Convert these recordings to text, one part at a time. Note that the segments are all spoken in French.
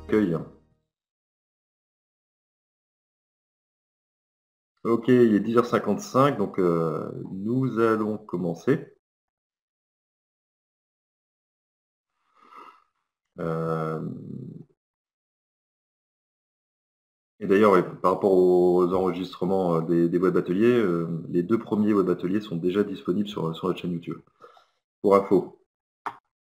Accueil. Ok, il est 10h55, donc nous allons commencer. Euh, et d'ailleurs, ouais, par rapport aux enregistrements des web ateliers, les 2 premiers web ateliers sont déjà disponibles sur la chaîne YouTube. Pour info.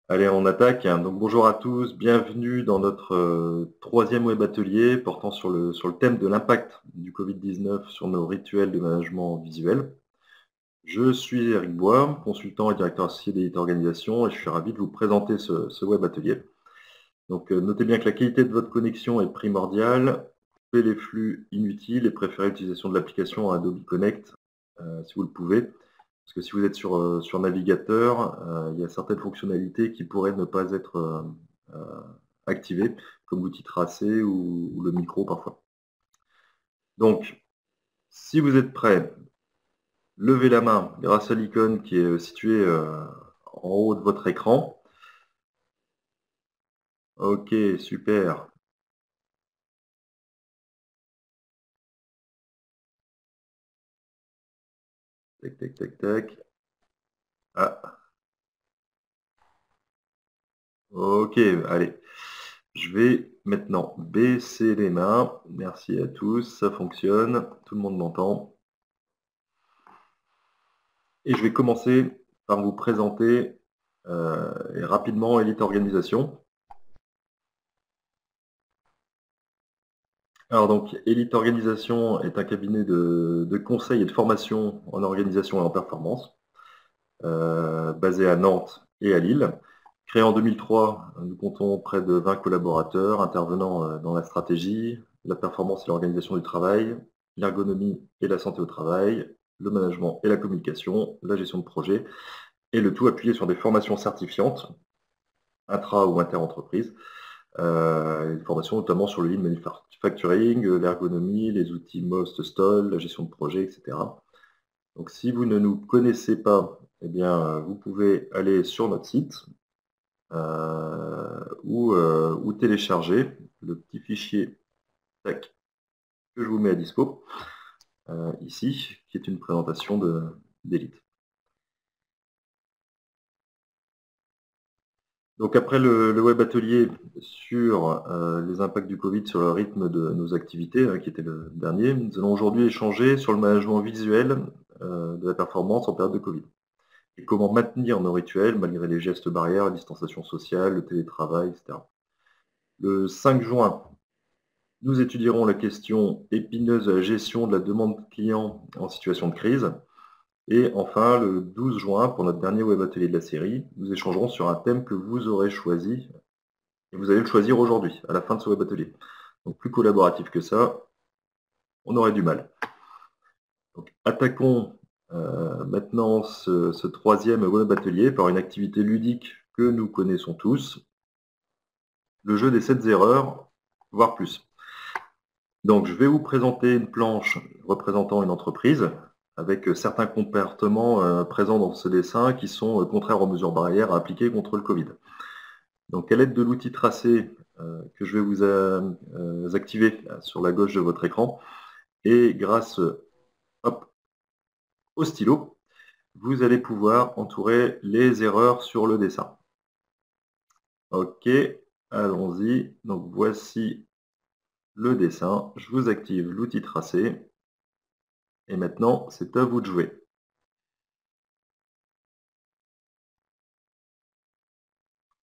Allez, on attaque. Donc bonjour à tous, bienvenue dans notre 3e web atelier portant sur le thème de l'impact du Covid-19 sur nos rituels de management visuel. Je suis Eric Bois, consultant et directeur associé d'Elite Organisation, et je suis ravi de vous présenter ce web atelier. Donc notez bien que la qualité de votre connexion est primordiale. Coupez les flux inutiles et préférez l'utilisation de l'application Adobe Connect si vous le pouvez. Parce que si vous êtes sur navigateur, il y a certaines fonctionnalités qui pourraient ne pas être activées, comme l'outil tracé ou le micro parfois. Donc, si vous êtes prêts, levez la main grâce à l'icône qui est située en haut de votre écran. Ok, super. Tac, tac, tac, tac. Ah, ok, allez. Je vais maintenant baisser les mains. Merci à tous, ça fonctionne. Tout le monde m'entend. Et je vais commencer par vous présenter rapidement Elite Organisation. Alors donc, Elite Organisation est un cabinet de conseil et de formation en organisation et en performance, basé à Nantes et à Lille. Créé en 2003, nous comptons près de 20 collaborateurs intervenant dans la stratégie, la performance et l'organisation du travail, l'ergonomie et la santé au travail, le management et la communication, la gestion de projet, et le tout appuyé sur des formations certifiantes, intra ou inter-entreprise, une formation notamment sur le lean manufacturing, l'ergonomie, les outils MOST, STOL, la gestion de projet, etc. Donc si vous ne nous connaissez pas, eh bien, vous pouvez aller sur notre site ou télécharger le petit fichier que je vous mets à dispo ici, qui est une présentation d'Elite. Donc après le web atelier sur les impacts du Covid sur le rythme de nos activités, qui était le dernier, nous allons aujourd'hui échanger sur le management visuel de la performance en période de Covid. Et comment maintenir nos rituels malgré les gestes barrières, la distanciation sociale, le télétravail, etc. Le 5 juin, nous étudierons la question épineuse de la gestion de la demande client en situation de crise. Et enfin, le 12 juin, pour notre dernier web atelier de la série, nous échangerons sur un thème que vous aurez choisi. Et vous allez le choisir aujourd'hui, à la fin de ce web atelier. Donc plus collaboratif que ça, on aurait du mal. Donc, attaquons maintenant ce 3e web atelier par une activité ludique que nous connaissons tous, le jeu des 7 erreurs, voire plus. Donc je vais vous présenter une planche représentant une entreprise avec certains comportements présents dans ce dessin qui sont contraires aux mesures barrières à appliquer contre le Covid. Donc à l'aide de l'outil tracé que je vais vous activer sur la gauche de votre écran, et grâce au stylo, vous allez pouvoir entourer les erreurs sur le dessin. Ok, allons-y. Donc voici le dessin. Je vous active l'outil tracé. Et maintenant, c'est à vous de jouer.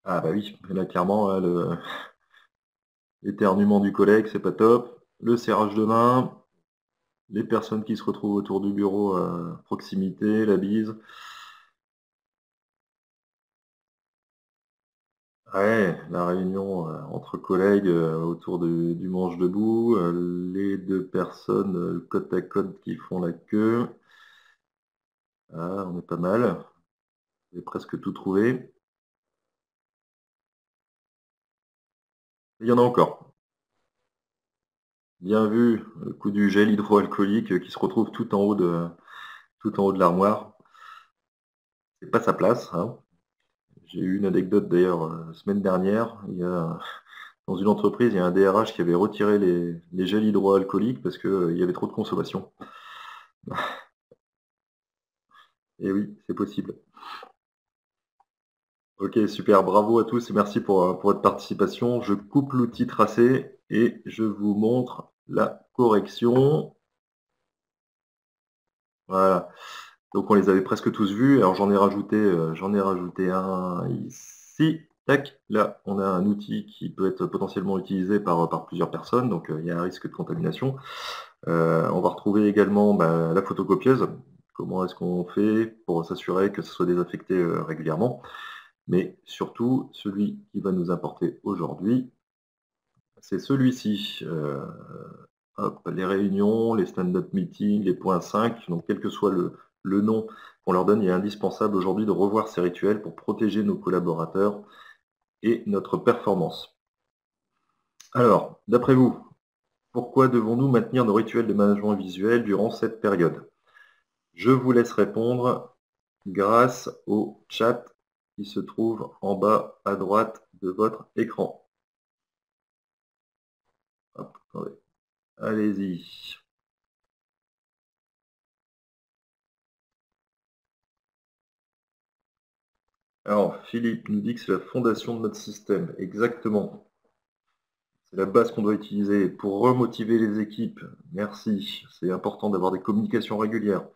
Ah bah oui, là clairement, l'éternuement du collègue, c'est pas top. Le serrage de main, les personnes qui se retrouvent autour du bureau à proximité, la bise. Ouais, la réunion entre collègues autour du manche debout, les 2 personnes côte à côte qui font la queue. Ah, on est pas mal. J'ai presque tout trouvé. Il y en a encore. Bien vu, le coup du gel hydroalcoolique qui se retrouve tout en haut de l'armoire. C'est pas sa place, hein. J'ai eu une anecdote d'ailleurs semaine dernière. Il y a Dans une entreprise, il y a un DRH qui avait retiré les gels hydroalcooliques parce qu'il y avait trop de consommation. Et oui, c'est possible. Ok, super, bravo à tous et merci pour votre participation. Je coupe l'outil tracé et je vous montre la correction. Voilà. Donc on les avait presque tous vus. Alors j'en ai rajouté un ici. Tac, là on a un outil qui peut être potentiellement utilisé par plusieurs personnes, donc il y a un risque de contamination. On va retrouver également la photocopieuse. Comment est-ce qu'on fait pour s'assurer que ce soit désinfecté régulièrement. Mais surtout, celui qui va nous importer aujourd'hui, c'est celui-ci. Hop, les réunions, les stand-up meetings, les points 5, donc quel que soit le nom qu'on leur donne, il est indispensable aujourd'hui de revoir ces rituels pour protéger nos collaborateurs et notre performance. Alors, d'après vous, pourquoi devons-nous maintenir nos rituels de management visuel durant cette période? Je vous laisse répondre grâce au chat qui se trouve en bas à droite de votre écran. Hop, attendez. Allez-y. Alors, Philippe nous dit que c'est la fondation de notre système. Exactement. C'est la base qu'on doit utiliser pour remotiver les équipes. Merci. C'est important d'avoir des communications régulières.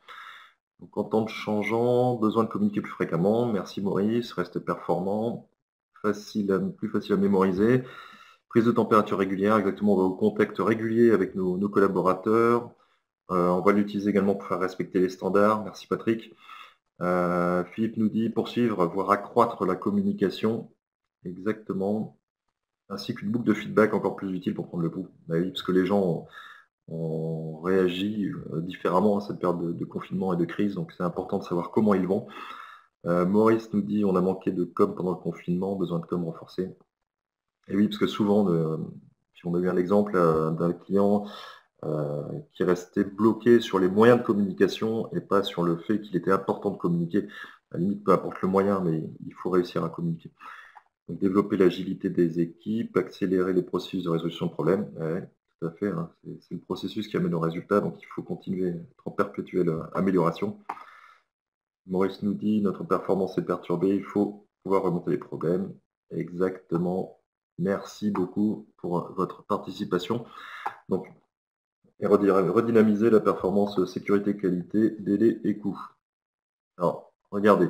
Donc, en temps de changeant, besoin de communiquer plus fréquemment. Merci Maurice. Reste performant. Plus facile à mémoriser. Prise de température régulière. Exactement. On va au contact régulier avec nos collaborateurs. On va l'utiliser également pour faire respecter les standards. Merci Patrick. Philippe nous dit poursuivre, voire accroître la communication. Exactement. Ainsi qu'une boucle de feedback encore plus utile pour prendre le pouls. Bah oui, parce que les gens ont réagi différemment à cette période de confinement et de crise, donc c'est important de savoir comment ils vont. Maurice nous dit on a manqué de com pendant le confinement, besoin de com renforcé. Et oui, parce que souvent, puis on a eu un exemple d'un client qui restait bloqué sur les moyens de communication et pas sur le fait qu'il était important de communiquer. À la limite, peu importe le moyen, mais il faut réussir à communiquer. Donc, développer l'agilité des équipes, accélérer les processus de résolution de problèmes. Ouais, tout à fait, hein, c'est le processus qui amène au résultat, donc il faut continuer à être en perpétuelle amélioration. Maurice nous dit, notre performance est perturbée, il faut pouvoir remonter les problèmes. Exactement. Merci beaucoup pour votre participation. Donc, et redynamiser la performance sécurité, qualité, délai et coût. Alors, regardez,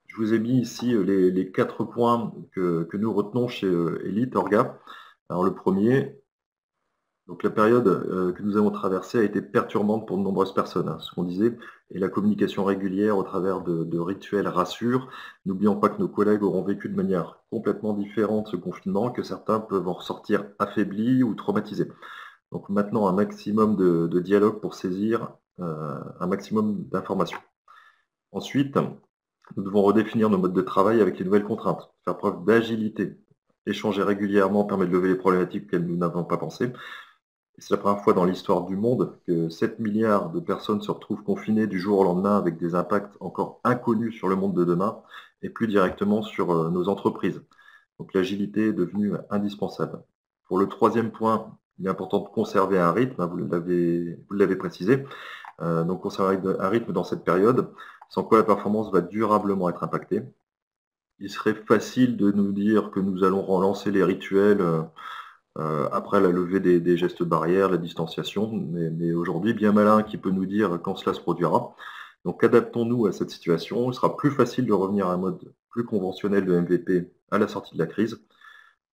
je vous ai mis ici les 4 points que nous retenons chez Elite Orga. Alors le premier, donc la période que nous avons traversée a été perturbante pour de nombreuses personnes, hein, ce qu'on disait, et la communication régulière au travers de rituels rassure. N'oublions pas que nos collègues auront vécu de manière complètement différente ce confinement, que certains peuvent en ressortir affaiblis ou traumatisés. Donc maintenant, un maximum de dialogue pour saisir un maximum d'informations. Ensuite, nous devons redéfinir nos modes de travail avec les nouvelles contraintes, faire preuve d'agilité. Échanger régulièrement permet de lever les problématiques auxquelles nous n'avons pas pensé. C'est la première fois dans l'histoire du monde que 7 milliards de personnes se retrouvent confinées du jour au lendemain avec des impacts encore inconnus sur le monde de demain et plus directement sur nos entreprises. Donc l'agilité est devenue indispensable. Pour le troisième point, il est important de conserver un rythme, hein, vous l'avez précisé. Donc conserver un rythme dans cette période, sans quoi la performance va durablement être impactée. Il serait facile de nous dire que nous allons relancer les rituels après la levée des gestes barrières, la distanciation, mais aujourd'hui, bien malin qui peut nous dire quand cela se produira. Donc adaptons-nous à cette situation. Il sera plus facile de revenir à un mode plus conventionnel de MVP à la sortie de la crise,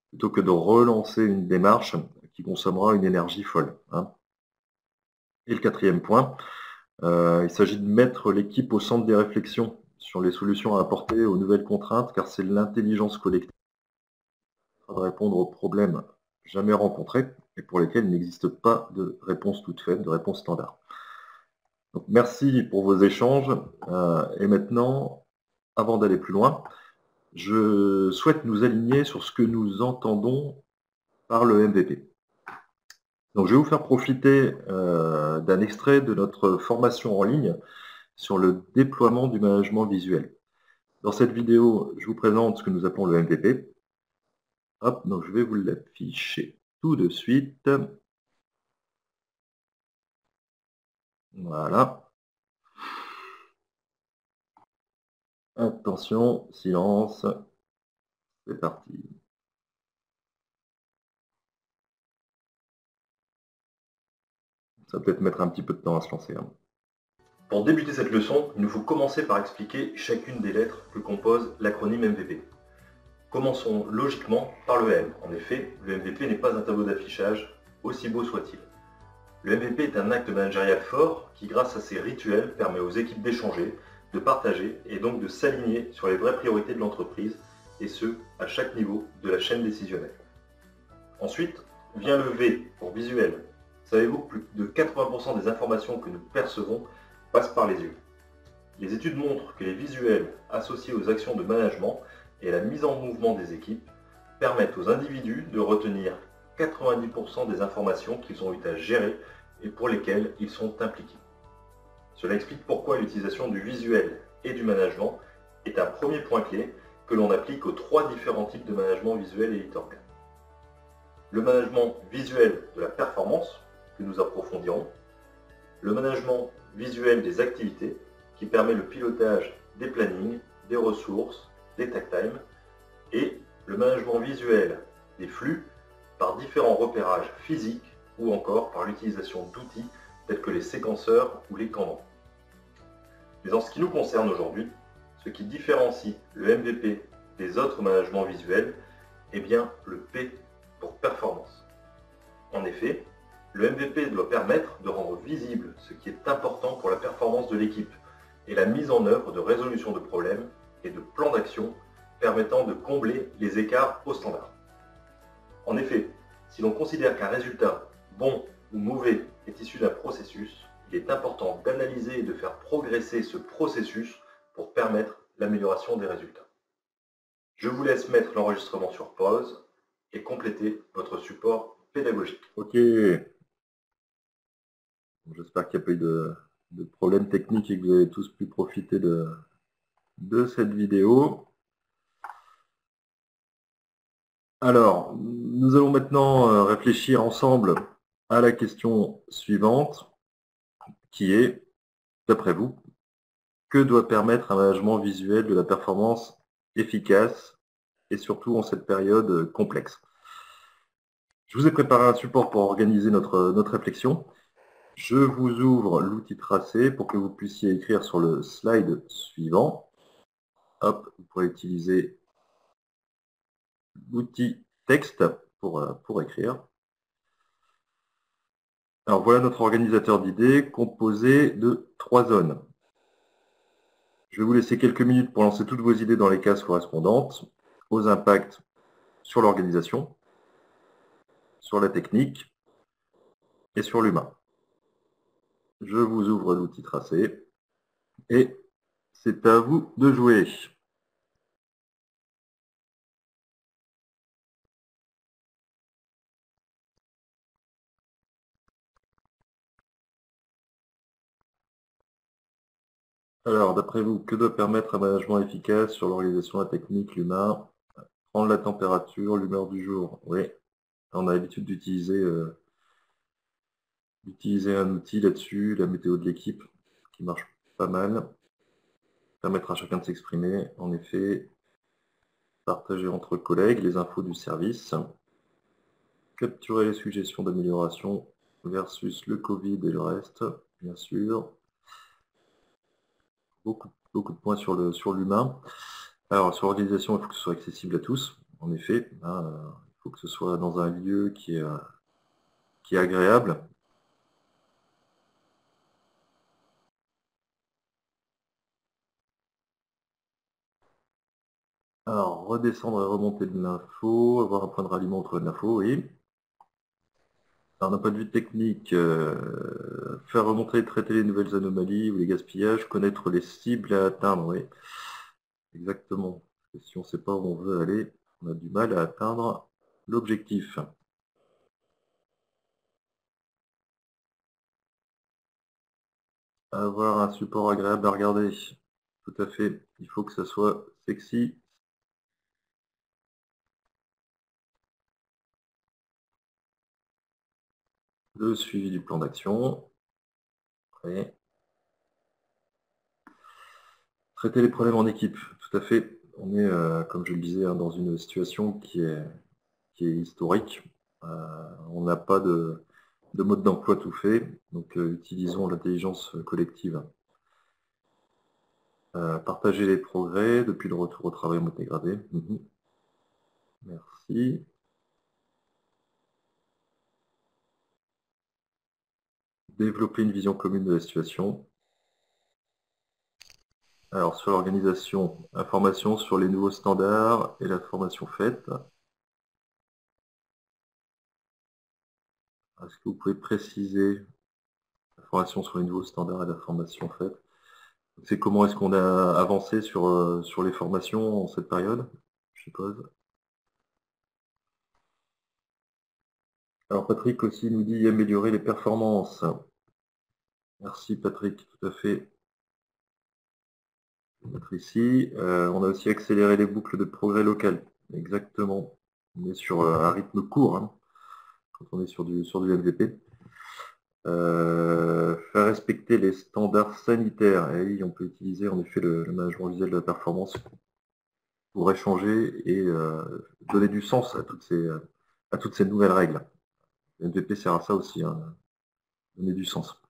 plutôt que de relancer une démarche qui consommera une énergie folle. Hein. Et le quatrième point, il s'agit de mettre l'équipe au centre des réflexions sur les solutions à apporter aux nouvelles contraintes, car c'est l'intelligence collective de répondre aux problèmes jamais rencontrés et pour lesquels il n'existe pas de réponse toute faite, de réponse standard. Donc, merci pour vos échanges. Et maintenant, avant d'aller plus loin, je souhaite nous aligner sur ce que nous entendons par le MVP. Donc, je vais vous faire profiter d'un extrait de notre formation en ligne sur le déploiement du management visuel. Dans cette vidéo, je vous présente ce que nous appelons le MVP. Hop, donc je vais vous l'afficher tout de suite. Voilà. Attention, silence. C'est parti. Ça va peut-être mettre un petit peu de temps à se lancer, hein. Pour débuter cette leçon, il nous faut commencer par expliquer chacune des lettres que compose l'acronyme MVP. Commençons logiquement par le M. En effet, le MVP n'est pas un tableau d'affichage, aussi beau soit-il. Le MVP est un acte managérial fort qui, grâce à ses rituels, permet aux équipes d'échanger, de partager et donc de s'aligner sur les vraies priorités de l'entreprise, et ce, à chaque niveau de la chaîne décisionnelle. Ensuite, vient le V pour visuel. Savez-vous que plus de 80% des informations que nous percevons passent par les yeux? Les études montrent que les visuels associés aux actions de management et à la mise en mouvement des équipes permettent aux individus de retenir 90% des informations qu'ils ont eu à gérer et pour lesquelles ils sont impliqués. Cela explique pourquoi l'utilisation du visuel et du management est un premier point clé que l'on applique aux trois différents types de management visuel et éditorial. Le management visuel de la performance, que nous approfondirons, le management visuel des activités, qui permet le pilotage des plannings, des ressources, des takt time, et le management visuel des flux par différents repérages physiques ou encore par l'utilisation d'outils tels que les séquenceurs ou les cambres. Mais en ce qui nous concerne aujourd'hui, ce qui différencie le MVP des autres managements visuels est bien le P pour performance. En effet, le MVP doit permettre de rendre visible ce qui est important pour la performance de l'équipe et la mise en œuvre de résolution de problèmes et de plans d'action permettant de combler les écarts au standard. En effet, si l'on considère qu'un résultat, bon ou mauvais, est issu d'un processus, il est important d'analyser et de faire progresser ce processus pour permettre l'amélioration des résultats. Je vous laisse mettre l'enregistrement sur pause et compléter votre support pédagogique. Ok. J'espère qu'il n'y a pas eu de problème technique et que vous avez tous pu profiter de cette vidéo. Alors, nous allons maintenant réfléchir ensemble à la question suivante, qui est, d'après vous, que doit permettre un management visuel de la performance efficace et surtout en cette période complexe? Je vous ai préparé un support pour organiser notre réflexion. Je vous ouvre l'outil tracé pour que vous puissiez écrire sur le slide suivant. Hop, vous pourrez utiliser l'outil texte pour écrire. Alors voilà notre organisateur d'idées composé de 3 zones. Je vais vous laisser quelques minutes pour lancer toutes vos idées dans les cases correspondantes aux impacts sur l'organisation, sur la technique et sur l'humain. Je vous ouvre l'outil tracé et c'est à vous de jouer. Alors, d'après vous, que doit permettre un management efficace sur l'organisation, la technique, l'humain? Prendre la température, l'humeur du jour. Oui, on a l'habitude d'utiliser un outil là-dessus, la météo de l'équipe, qui marche pas mal. Permettre à chacun de s'exprimer, en effet. Partager entre collègues les infos du service. Capturer les suggestions d'amélioration versus le Covid et le reste, bien sûr. Beaucoup de points sur l'humain. Alors, sur l'organisation, il faut que ce soit accessible à tous, en effet. Il faut que ce soit dans un lieu qui est agréable. Alors, redescendre et remonter de l'info, avoir un point de ralliement entre l'info, oui. Alors, d'un point de vue technique, faire remonter et traiter les nouvelles anomalies ou les gaspillages, connaître les cibles à atteindre, oui. Exactement. Parce que si on ne sait pas où on veut aller, on a du mal à atteindre l'objectif. Avoir un support agréable à regarder. Tout à fait. Il faut que ça soit sexy. Le suivi du plan d'action. Ouais. Traiter les problèmes en équipe, tout à fait. On est, comme je le disais, hein, dans une situation qui est historique. On n'a pas de mode d'emploi tout fait, donc utilisons l'intelligence collective. Partager les progrès depuis le retour au travail en mode dégradé. Merci. Développer une vision commune de la situation. Alors, sur l'organisation, information sur les nouveaux standards et la formation faite. Est-ce que vous pouvez préciser la formation sur les nouveaux standards et la formation faite? C'est comment est-ce qu'on a avancé sur les formations en cette période, je suppose. Alors Patrick aussi nous dit améliorer les performances. Merci Patrick, tout à fait. Ici, on a aussi accéléré les boucles de progrès local. Exactement. On est sur un rythme court hein, quand on est sur du MVP. Faire respecter les standards sanitaires. Et oui, on peut utiliser en effet le management visuel de la performance pour échanger et donner du sens à toutes ces nouvelles règles. Le MVP sert à ça aussi, hein, donner du sens.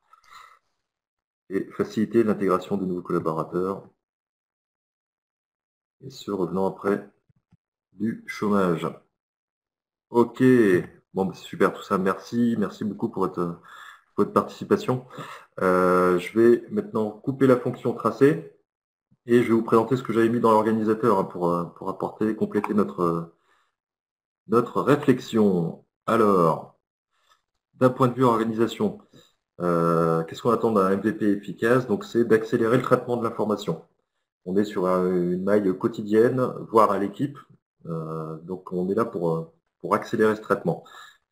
Et faciliter l'intégration de nouveaux collaborateurs. Et ce, revenant après du chômage. Ok, bon, bah, c'est super tout ça. Merci beaucoup pour votre participation. Je vais maintenant couper la fonction tracée et je vais vous présenter ce que j'avais mis dans l'organisateur hein, pour apporter, compléter notre réflexion. Alors, d'un point de vue organisation, qu'est-ce qu'on attend d'un MVP efficace? Donc, c'est d'accélérer le traitement de l'information. On est sur une maille quotidienne, voire à l'équipe. Donc, on est là pour accélérer ce traitement.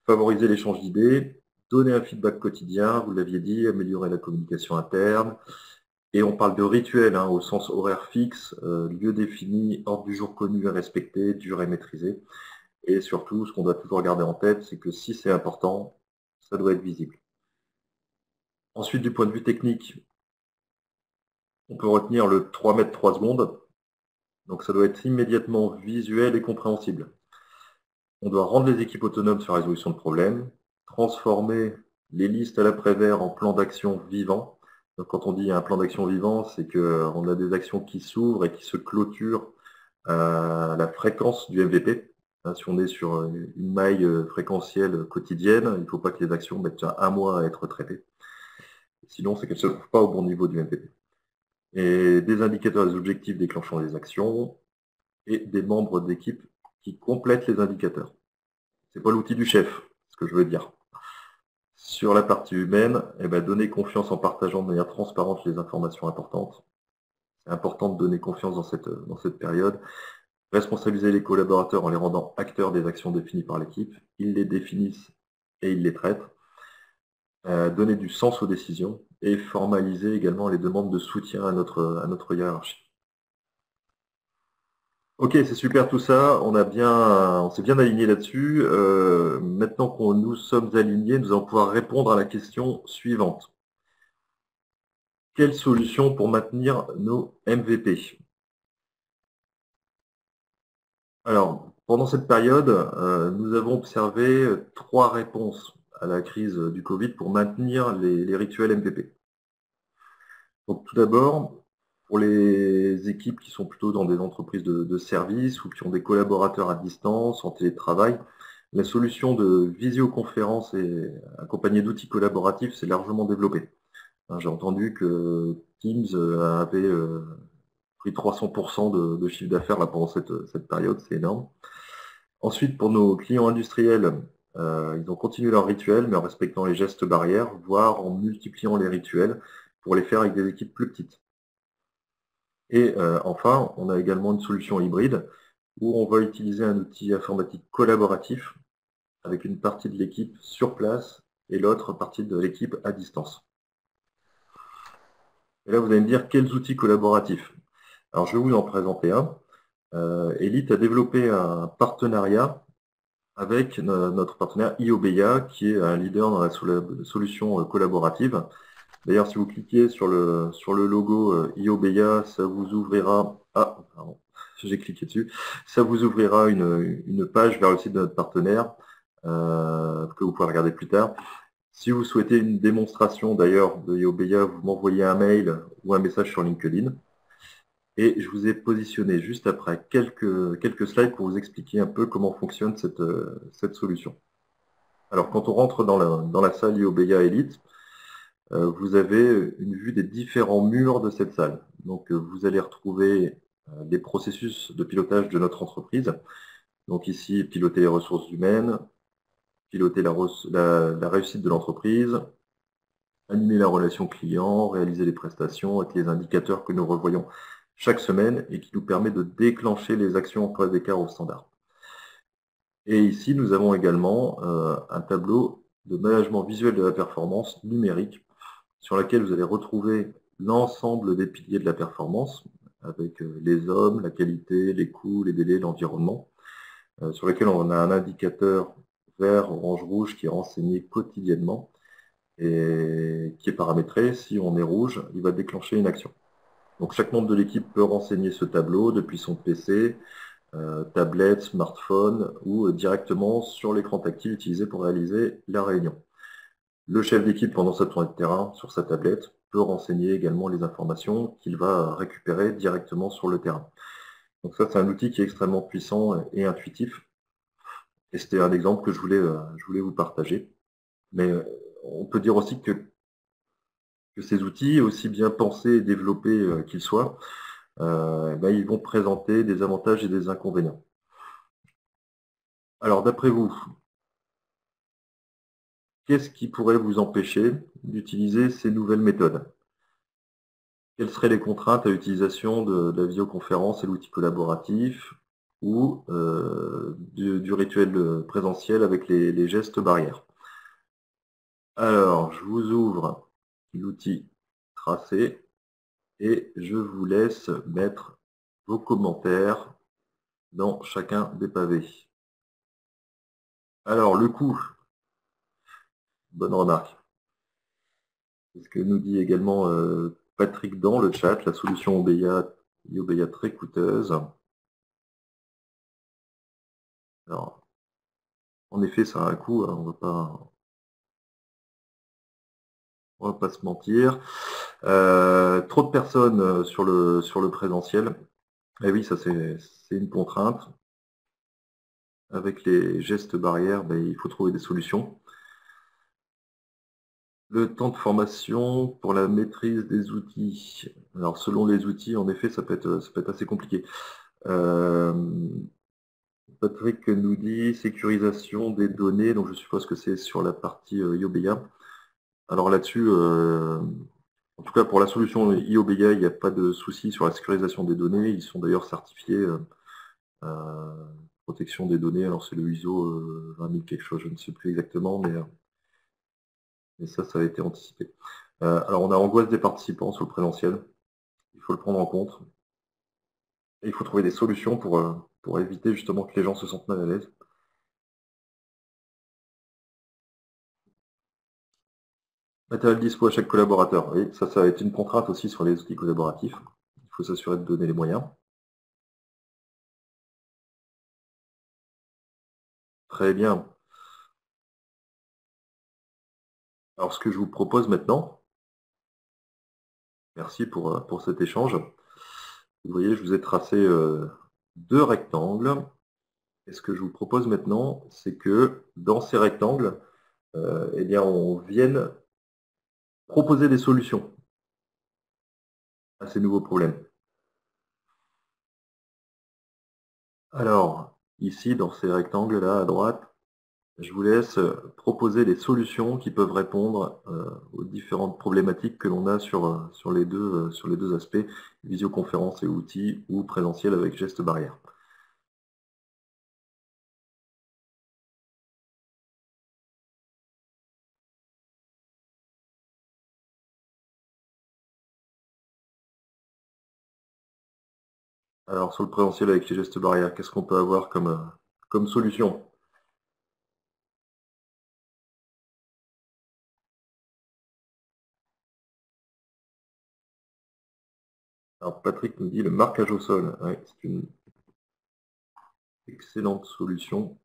Favoriser l'échange d'idées, donner un feedback quotidien, vous l'aviez dit, améliorer la communication interne. Et on parle de rituel hein, au sens horaire fixe, lieu défini, ordre du jour connu et respecté, dur et maîtrisé. Et surtout, ce qu'on doit toujours garder en tête, c'est que si c'est important, ça doit être visible. Ensuite, du point de vue technique, on peut retenir le 3 mètres 3 secondes. Donc ça doit être immédiatement visuel et compréhensible. On doit rendre les équipes autonomes sur la résolution de problèmes, transformer les listes à l'après-vert en plans d'action vivants. Donc quand on dit un plan d'action vivant, c'est qu'on a des actions qui s'ouvrent et qui se clôturent à la fréquence du MVP. Si on est sur une maille fréquentielle quotidienne, il ne faut pas que les actions mettent un mois à être traitées. Sinon, c'est qu'elles ne se trouvent pas au bon niveau du MVP. Et des indicateurs des objectifs déclenchant les actions et des membres d'équipe qui complètent les indicateurs. C'est pas l'outil du chef, ce que je veux dire. Sur la partie humaine, donner confiance en partageant de manière transparente les informations importantes. C'est important de donner confiance dans cette période. Responsabiliser les collaborateurs en les rendant acteurs des actions définies par l'équipe. Ils les définissent et ils les traitent. Donner du sens aux décisions et formaliser également les demandes de soutien à notre hiérarchie. Ok, c'est super tout ça. On s'est bien aligné là-dessus. Maintenant qu'on nous sommes alignés, nous allons pouvoir répondre à la question suivante. Quelle solution pour maintenir nos MVP? Alors, pendant cette période, nous avons observé 3 réponses à la crise du Covid pour maintenir les rituels MVP. Donc, tout d'abord, pour les équipes qui sont plutôt dans des entreprises de services ou qui ont des collaborateurs à distance, en télétravail, la solution de visioconférence et accompagnée d'outils collaboratifs s'est largement développée. J'ai entendu que Teams avait pris 300% de chiffre d'affaires pendant cette période, c'est énorme. Ensuite, pour nos clients industriels, ils ont continué leur rituel, mais en respectant les gestes barrières, voire en multipliant les rituels pour les faire avec des équipes plus petites. Et enfin, on a également une solution hybride où on va utiliser un outil informatique collaboratif avec une partie de l'équipe sur place et l'autre partie de l'équipe à distance. Et là, vous allez me dire quels outils collaboratifs. Alors, je vais vous en présenter un. Elite a développé un partenariat avec notre partenaire IOBEA, qui est un leader dans la solution collaborative. D'ailleurs, si vous cliquez sur le logo IOBEA, ça vous ouvrira... Ah, pardon, j'ai cliqué dessus. Ça vous ouvrira une page vers le site de notre partenaire que vous pouvez regarder plus tard. Si vous souhaitez une démonstration d'ailleurs de IOBEA, vous m'envoyez un mail ou un message sur LinkedIn. Et je vous ai positionné juste après quelques slides pour vous expliquer un peu comment fonctionne cette solution. Alors, quand on rentre dans la salle IOBEA Elite, vous avez une vue des différents murs de cette salle. Donc, vous allez retrouver les processus de pilotage de notre entreprise. Donc ici, piloter les ressources humaines, piloter la réussite de l'entreprise, animer la relation client, réaliser les prestations avec les indicateurs que nous revoyons chaque semaine et qui nous permet de déclencher les actions en cas d'écart au standard. Et ici, nous avons également un tableau de management visuel de la performance numérique sur lequel vous allez retrouver l'ensemble des piliers de la performance avec les hommes, la qualité, les coûts, les délais, l'environnement, sur lequel on a un indicateur vert, orange, rouge qui est renseigné quotidiennement et qui est paramétré. Si on est rouge, il va déclencher une action. Donc chaque membre de l'équipe peut renseigner ce tableau depuis son PC, tablette, smartphone ou directement sur l'écran tactile utilisé pour réaliser la réunion. Le chef d'équipe, pendant sa tournée de terrain sur sa tablette, peut renseigner également les informations qu'il va récupérer directement sur le terrain. Donc ça, c'est un outil qui est extrêmement puissant et intuitif. Et c'était un exemple que je voulais vous partager. Mais on peut dire aussi que ces outils, aussi bien pensés et développés qu'ils soient, ils vont présenter des avantages et des inconvénients. Alors, d'après vous, qu'est-ce qui pourrait vous empêcher d'utiliser ces nouvelles méthodes? Quelles seraient les contraintes à l'utilisation de la visioconférence et l'outil collaboratif ou du rituel présentiel avec les gestes barrières? Alors, je vous ouvre l'outil tracé et je vous laisse mettre vos commentaires dans chacun des pavés. Alors, le coût, bonne remarque. C'est ce que nous dit également Patrick dans le chat, la solution IOBEA très coûteuse. Alors, en effet, ça a un coût, hein, on va pas se mentir. Trop de personnes sur le présentiel. Et oui, ça c'est une contrainte. Avec les gestes barrières, il faut trouver des solutions. Le temps de formation pour la maîtrise des outils. Alors selon les outils, en effet, ça peut être assez compliqué. Patrick nous dit sécurisation des données, donc je suppose que c'est sur la partie IOBEA. Alors là-dessus, en tout cas pour la solution IOBEA, il n'y a pas de souci sur la sécurisation des données. Ils sont d'ailleurs certifiés protection des données. Alors c'est le ISO 20000 quelque chose, je ne sais plus exactement, mais ça a été anticipé. Alors on a angoisse des participants sur le présentiel. Il faut le prendre en compte. Et il faut trouver des solutions pour éviter justement que les gens se sentent mal à l'aise. Matériel dispo à chaque collaborateur. Oui, ça va être une contrainte aussi sur les outils collaboratifs. Il faut s'assurer de donner les moyens. Très bien. Alors, ce que je vous propose maintenant, merci pour cet échange. Vous voyez, je vous ai tracé deux rectangles. Et ce que je vous propose maintenant, c'est que dans ces rectangles, on vienne proposer des solutions à ces nouveaux problèmes. Alors, ici, dans ces rectangles-là, à droite, je vous laisse proposer les solutions qui peuvent répondre aux différentes problématiques que l'on a sur les deux aspects, visioconférence et outils ou présentiel avec gestes barrières. Alors sur le présentiel avec les gestes barrières, qu'est-ce qu'on peut avoir comme solution? Alors Patrick nous dit le marquage au sol. Ouais, c'est une excellente solution.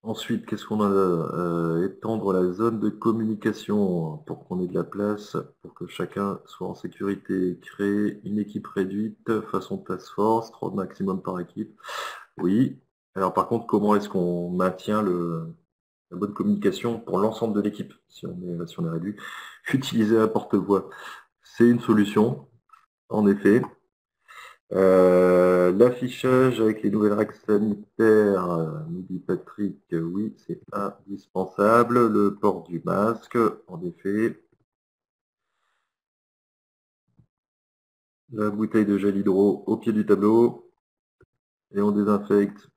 Ensuite, qu'est-ce qu'on a? Étendre la zone de communication pour qu'on ait de la place, pour que chacun soit en sécurité. Créer une équipe réduite façon task force, 3 maximum par équipe. Oui. Alors par contre, comment est-ce qu'on maintient la bonne communication pour l'ensemble de l'équipe si on est réduit? Utiliser un porte-voix, c'est une solution, en effet. L'affichage avec les nouvelles règles sanitaires, nous dit Patrick, oui, c'est indispensable. Le port du masque, en effet. La bouteille de gel hydro au pied du tableau. Et on désinfecte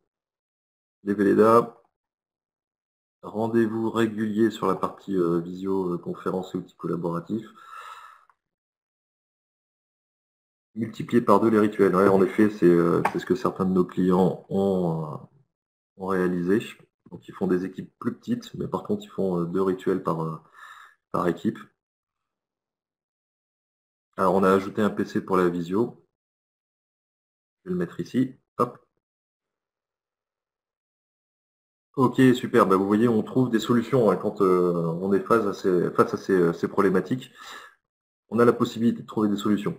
les Velleda. Rendez-vous régulier sur la partie visio, conférence et outils collaboratifs. Multiplier par 2 les rituels. Ouais, en effet, c'est ce que certains de nos clients ont réalisé. Donc ils font des équipes plus petites, mais par contre ils font 2 rituels par équipe. Alors on a ajouté un PC pour la visio. Je vais le mettre ici. Hop. Ok, super. Bah, vous voyez, on trouve des solutions hein, quand on est face à ces problématiques. On a la possibilité de trouver des solutions.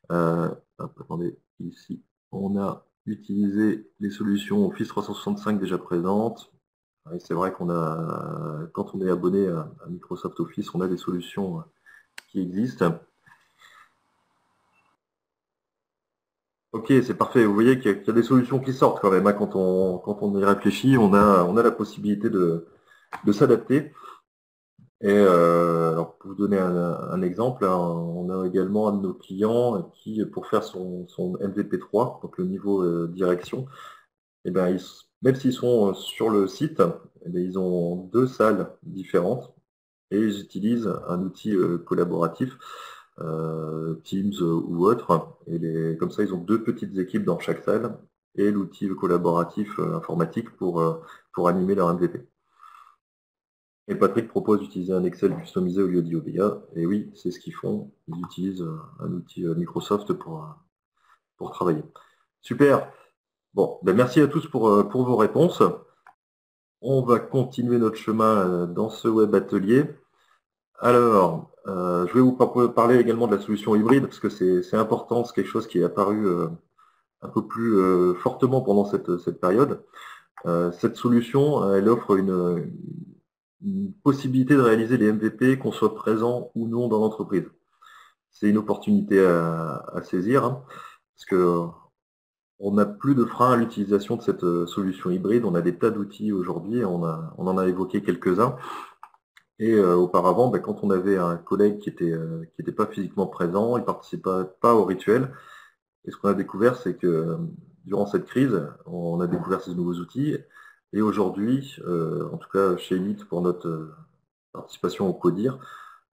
Hop, attendez, ici, on a utilisé les solutions Office 365 déjà présentes. Et c'est vrai quand on est abonné à Microsoft Office, on a des solutions qui existent. Ok, c'est parfait. Vous voyez qu'il y a des solutions qui sortent quand même, hein. Quand on y réfléchit, on a la possibilité de s'adapter. Et alors pour vous donner un exemple, hein, on a également un de nos clients qui, pour faire son MVP3, donc le niveau direction, eh ben, même s'ils sont sur le site, eh ben, ils ont 2 salles différentes et ils utilisent un outil collaboratif, Teams ou autre. Et comme ça, ils ont 2 petites équipes dans chaque salle et l'outil collaboratif informatique pour animer leur MVP. Et Patrick propose d'utiliser un Excel customisé au lieu d'IOBA. Et oui, c'est ce qu'ils font. Ils utilisent un outil Microsoft pour travailler. Super. Bon, ben merci à tous pour vos réponses. On va continuer notre chemin dans ce web atelier. Alors, je vais vous parler également de la solution hybride, parce que c'est important, c'est quelque chose qui est apparu un peu plus fortement pendant cette période. Cette solution, elle offre une possibilité de réaliser les MVP, qu'on soit présent ou non dans l'entreprise. C'est une opportunité à saisir, hein, parce que on n'a plus de frein à l'utilisation de cette solution hybride. On a des tas d'outils aujourd'hui, on en a évoqué quelques-uns. Et auparavant, ben, quand on avait un collègue qui était pas physiquement présent, il ne participait pas au rituel. Et ce qu'on a découvert, c'est que durant cette crise, on a découvert ces nouveaux outils. Et aujourd'hui, en tout cas chez Elite, pour notre participation au CODIR,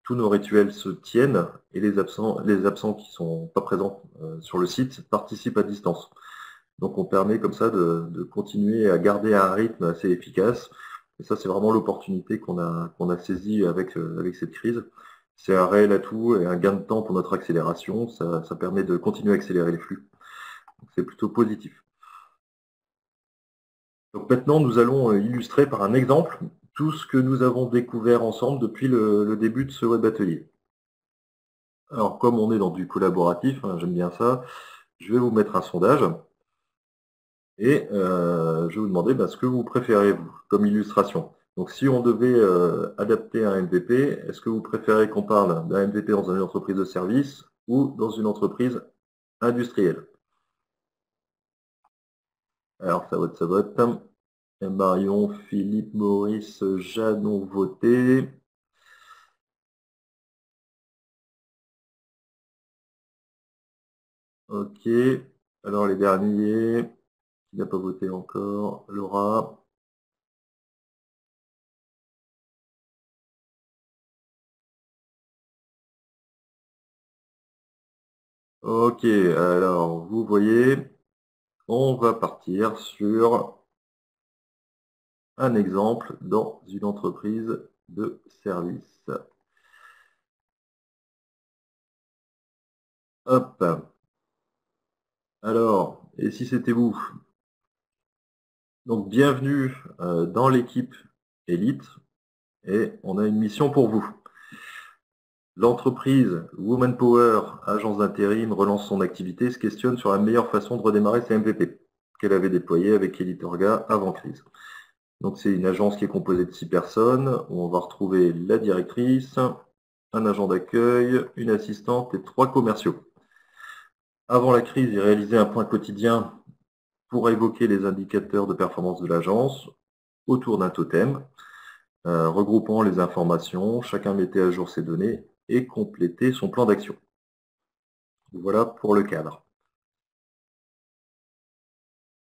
tous nos rituels se tiennent et les absents qui sont pas présents sur le site participent à distance. Donc on permet comme ça de continuer à garder un rythme assez efficace. Et ça, c'est vraiment l'opportunité qu'on a saisie avec cette crise. C'est un réel atout et un gain de temps pour notre accélération. Ça permet de continuer à accélérer les flux. Donc c'est plutôt positif. Donc maintenant, nous allons illustrer par un exemple tout ce que nous avons découvert ensemble depuis le début de ce web atelier. Alors, comme on est dans du collaboratif, hein, j'aime bien ça, je vais vous mettre un sondage et je vais vous demander ce que vous préférez, vous, comme illustration. Donc, si on devait adapter un MVP, est-ce que vous préférez qu'on parle d'un MVP dans une entreprise de service ou dans une entreprise industrielle? Alors, ça vote, ça vote. Marion, Philippe, Maurice, Jeanne ont voté. Ok. Alors, les derniers, qui n'a pas voté encore? Laura. Ok, alors vous voyez, on va partir sur un exemple dans une entreprise de service. Hop. Alors, et si c'était vous? Donc, bienvenue dans l'équipe Elite et on a une mission pour vous. L'entreprise Woman Power, agence d'intérim, relance son activité, se questionne sur la meilleure façon de redémarrer ses MVP qu'elle avait déployés avec Elite Orga avant crise. Donc c'est une agence qui est composée de 6 personnes, où on va retrouver la directrice, un agent d'accueil, une assistante et 3 commerciaux. Avant la crise, ils réalisaient un point quotidien pour évoquer les indicateurs de performance de l'agence autour d'un totem, regroupant les informations, chacun mettait à jour ses données et complétait son plan d'action. Voilà pour le cadre.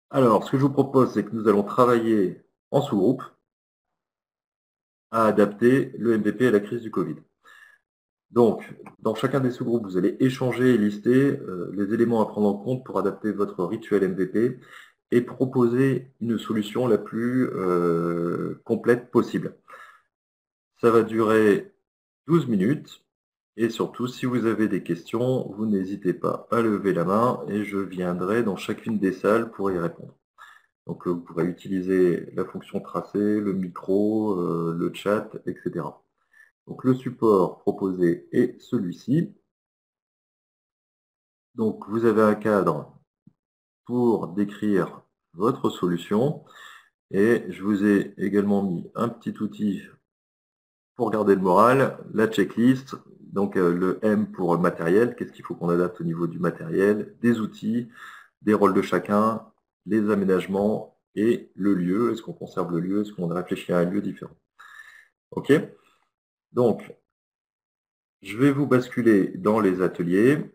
Alors, ce que je vous propose, c'est que nous allons travailler en sous-groupe à adapter le MVP à la crise du Covid. Donc, dans chacun des sous-groupes, vous allez échanger et lister les éléments à prendre en compte pour adapter votre rituel MVP et proposer une solution la plus complète possible. Ça va durer 12 minutes et surtout, si vous avez des questions, vous n'hésitez pas à lever la main et je viendrai dans chacune des salles pour y répondre. Donc, vous pourrez utiliser la fonction tracée, le micro, le chat, etc. Donc, le support proposé est celui-ci. Donc, vous avez un cadre pour décrire votre solution et je vous ai également mis un petit outil pour garder le moral, la checklist, donc le M pour le matériel, qu'est-ce qu'il faut qu'on adapte au niveau du matériel, des outils, des rôles de chacun, les aménagements et le lieu, est-ce qu'on conserve le lieu, est-ce qu'on réfléchit à un lieu différent. Ok. Donc, je vais vous basculer dans les ateliers.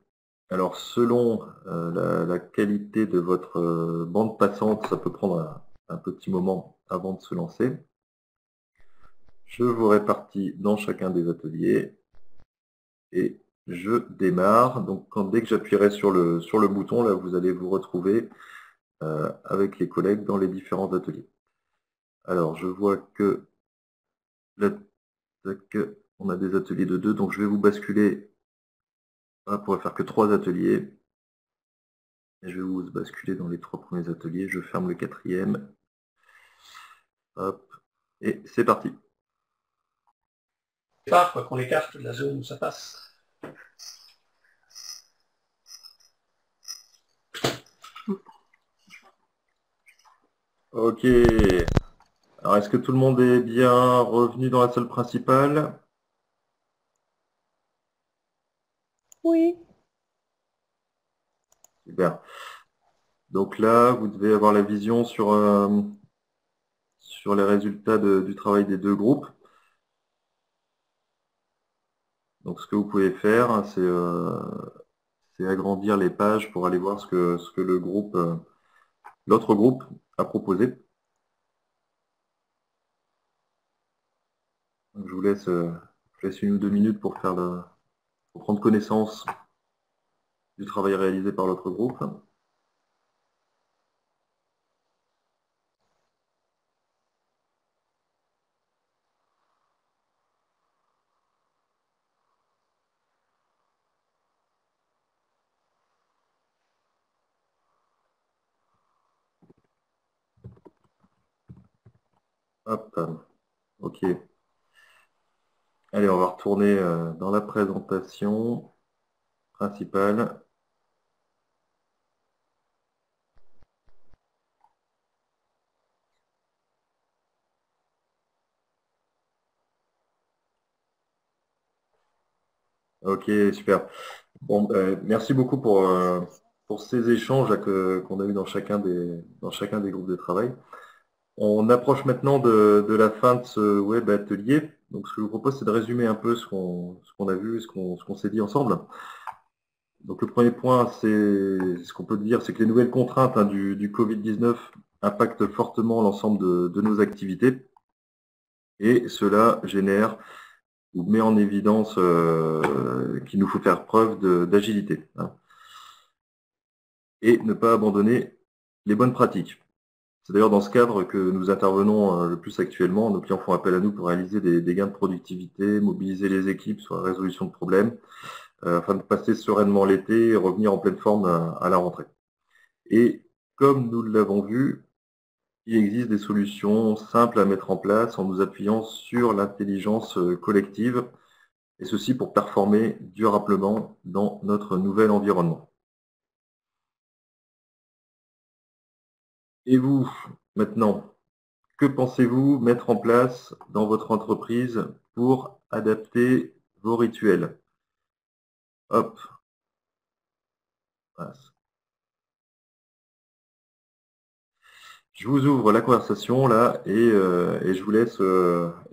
Alors, selon la qualité de votre bande passante, ça peut prendre un petit moment avant de se lancer. Je vous répartis dans chacun des ateliers et je démarre. Donc, dès que j'appuierai sur le bouton, là, vous allez vous retrouver avec les collègues dans les différents ateliers. Alors, je vois que on a des ateliers de 2, donc je vais vous basculer. On pourrait faire que 3 ateliers. Et je vais vous basculer dans les 3 premiers ateliers. Je ferme le 4e. Hop. Et c'est parti. Quoi qu'on écarte de la zone où ça passe. Ok. Alors, est-ce que tout le monde est bien revenu dans la salle principale? Oui. Super. Donc là, vous devez avoir la vision sur les résultats du travail des 2 groupes. Donc, ce que vous pouvez faire, c'est agrandir les pages pour aller voir ce que l'autre groupe a proposé. Donc, je vous laisse 1 ou 2 minutes pour prendre connaissance du travail réalisé par l'autre groupe. Hop, ok. Allez, on va retourner dans la présentation principale. Ok, super. Bon, merci beaucoup pour ces échanges qu'on a eu dans chacun des groupes de travail. On approche maintenant de la fin de ce web atelier. Donc, ce que je vous propose, c'est de résumer un peu ce qu'on a vu, ce qu'on s'est dit ensemble. Donc, le premier point, c'est ce qu'on peut dire, c'est que les nouvelles contraintes du Covid-19 impactent fortement l'ensemble de nos activités. Et cela génère ou met en évidence qu'il nous faut faire preuve d'agilité, hein, et ne pas abandonner les bonnes pratiques. C'est d'ailleurs dans ce cadre que nous intervenons le plus actuellement. Nos clients font appel à nous pour réaliser des gains de productivité, mobiliser les équipes sur la résolution de problèmes, afin de passer sereinement l'été et revenir en pleine forme à la rentrée. Et comme nous l'avons vu, il existe des solutions simples à mettre en place en nous appuyant sur l'intelligence collective, et ceci pour performer durablement dans notre nouvel environnement. Et vous, maintenant, que pensez-vous mettre en place dans votre entreprise pour adapter vos rituels? Hop, voilà. Je vous ouvre la conversation là et je vous laisse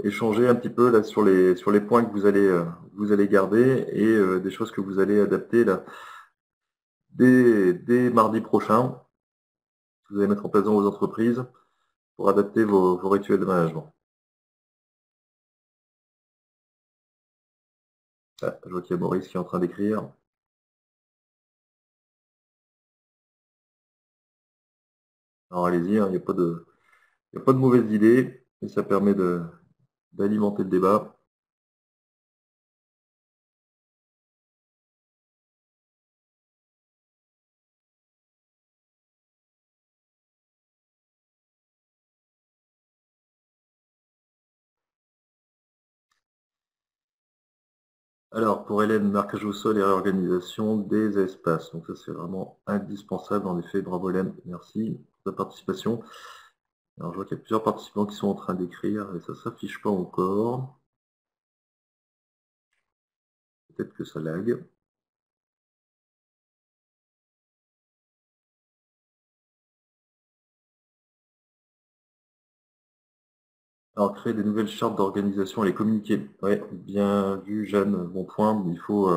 échanger un petit peu là sur les points que vous allez garder et des choses que vous allez adapter là dès mardi prochain, que vous allez mettre en place dans vos entreprises pour adapter vos rituels de management. Ah, je vois qu'il y a Maurice qui est en train d'écrire. Alors allez-y, hein, il n'y a pas de mauvaise idée et ça permet d'alimenter le débat. Alors, pour Hélène, marquage au sol et réorganisation des espaces. Donc ça, c'est vraiment indispensable. En effet, bravo Hélène, merci pour ta participation. Alors, je vois qu'il y a plusieurs participants qui sont en train d'écrire et ça ne s'affiche pas encore. Peut-être que ça lag. Alors, créer des nouvelles chartes d'organisation et les communiquer. Ouais, bien vu, Jeanne, bon point. Il faut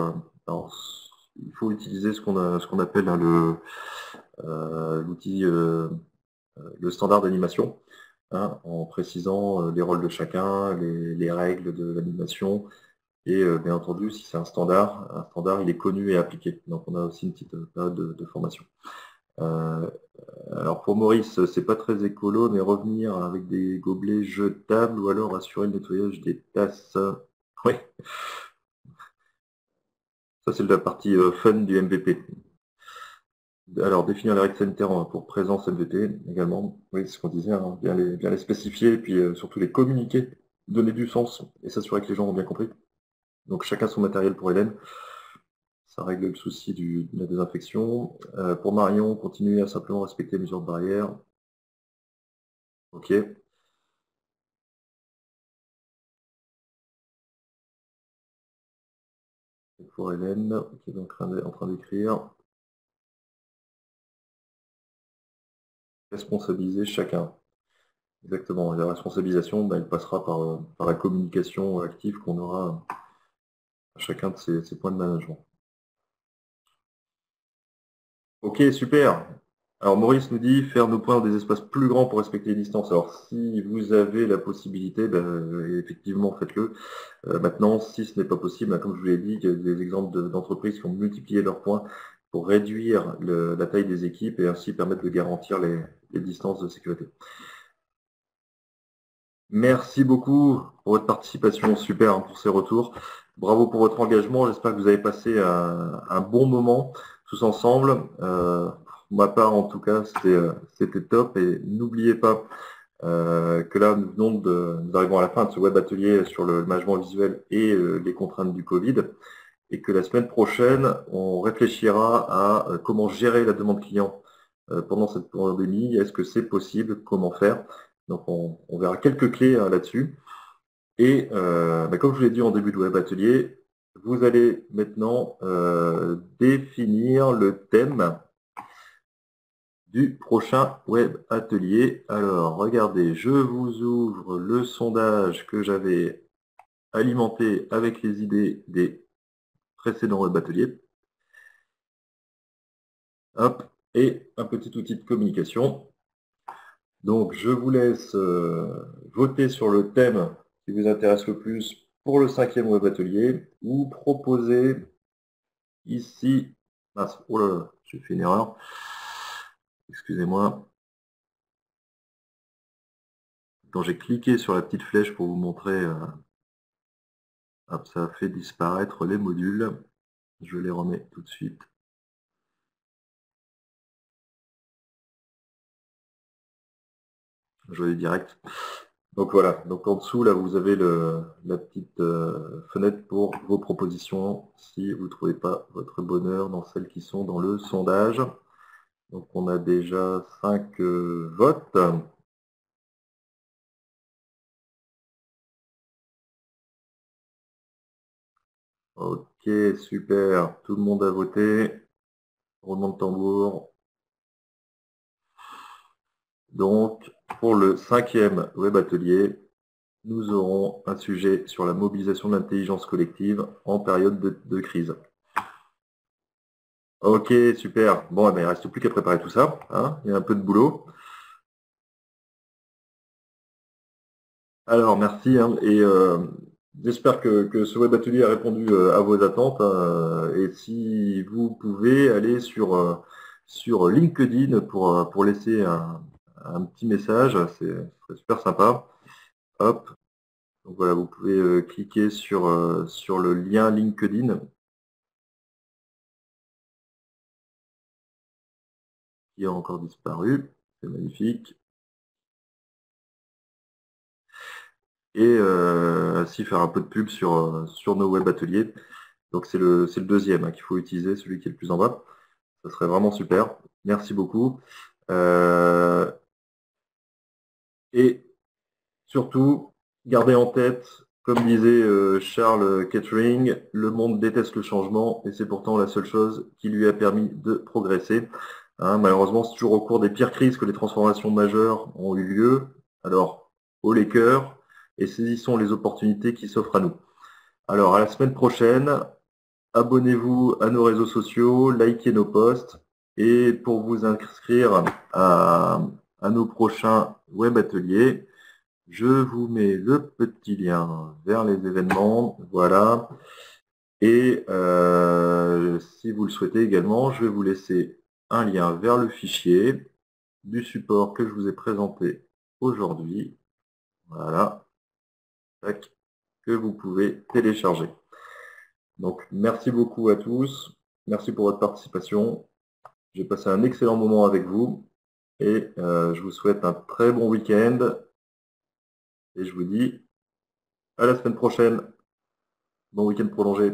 utiliser ce qu'on appelle hein, l'outil, le standard d'animation, hein, en précisant les rôles de chacun, les règles de l'animation. Et bien entendu, si c'est un standard, il est connu et appliqué. Donc on a aussi une petite période de formation. Alors pour Maurice, c'est pas très écolo, mais revenir avec des gobelets jetables ou alors assurer le nettoyage des tasses. Oui, ça c'est la partie fun du MVP. Alors définir les règles sanitaires pour présence MVP également. Oui, c'est ce qu'on disait, hein, bien les spécifier et puis surtout les communiquer, donner du sens et s'assurer que les gens ont bien compris. Donc chacun son matériel pour Hélène. Ça règle le souci de la désinfection. Pour Marion, continuer à simplement respecter les mesures de barrière. OK. Et pour Hélène, qui est en train d'écrire. Responsabiliser chacun. Exactement. La responsabilisation, elle passera par la communication active qu'on aura à chacun de ces points de management. Ok, super. Alors Maurice nous dit faire nos points dans des espaces plus grands pour respecter les distances. Alors si vous avez la possibilité, effectivement faites-le. Maintenant, si ce n'est pas possible, comme je vous l'ai dit, il y a des exemples d'entreprises qui ont multiplié leurs points pour réduire la taille des équipes et ainsi permettre de garantir les distances de sécurité. Merci beaucoup pour votre participation, super, hein, pour ces retours. Bravo pour votre engagement, j'espère que vous avez passé un bon moment tous ensemble. Pour ma part, en tout cas, c'était top. Et n'oubliez pas que là, nous arrivons à la fin de ce web atelier sur le management visuel et les contraintes du Covid. Et que la semaine prochaine, on réfléchira à comment gérer la demande client pendant cette pandémie. Est-ce que c'est possible? Comment faire? Donc on verra quelques clés là-dessus. Et comme je vous l'ai dit en début de web atelier, vous allez maintenant définir le thème du prochain web atelier. Alors regardez, je vous ouvre le sondage que j'avais alimenté avec les idées des précédents web ateliers. Hop, et un petit outil de communication. Donc je vous laisse voter sur le thème qui vous intéresse le plus pour le 5e web atelier ou proposer ici. Oh là là, j'ai fait une erreur. Excusez-moi. quand j'ai cliqué sur la petite flèche pour vous montrer, hop, ça a fait disparaître les modules. Je les remets tout de suite. Je vais direct. Donc voilà, donc en dessous, là, vous avez la petite fenêtre pour vos propositions si vous ne trouvez pas votre bonheur dans celles qui sont dans le sondage. Donc on a déjà 5 votes. Ok, super. Tout le monde a voté. Roulement de tambour. Donc, pour le 5e web atelier, nous aurons un sujet sur la mobilisation de l'intelligence collective en période de crise. Ok, super. Bon, il ne reste plus qu'à préparer tout ça, hein. Il y a un peu de boulot. Alors, merci, hein, et j'espère que ce web atelier a répondu à vos attentes, hein, et si vous pouvez aller sur LinkedIn pour laisser un petit message, c'est super sympa. Hop. Donc voilà, vous pouvez cliquer sur le lien LinkedIn qui a encore disparu. C'est magnifique. Et ainsi faire un peu de pub sur nos web ateliers. Donc c'est le deuxième, hein, qu'il faut utiliser, celui qui est le plus en bas. Ça serait vraiment super. Merci beaucoup. Et surtout, gardez en tête, comme disait Charles Kettering, le monde déteste le changement et c'est pourtant la seule chose qui lui a permis de progresser. Hein, malheureusement, c'est toujours au cours des pires crises que les transformations majeures ont eu lieu. Alors, haut les cœurs et saisissons les opportunités qui s'offrent à nous. Alors, à la semaine prochaine. Abonnez-vous à nos réseaux sociaux, likez nos posts et pour vous inscrire à nos prochains web ateliers, je vous mets le petit lien vers les événements. Voilà. Et si vous le souhaitez également, je vais vous laisser un lien vers le fichier du support que je vous ai présenté aujourd'hui. Voilà. Tac, que vous pouvez télécharger. Donc, merci beaucoup à tous. Merci pour votre participation. J'ai passé un excellent moment avec vous et je vous souhaite un très bon week-end et je vous dis à la semaine prochaine. Bon week-end prolongé.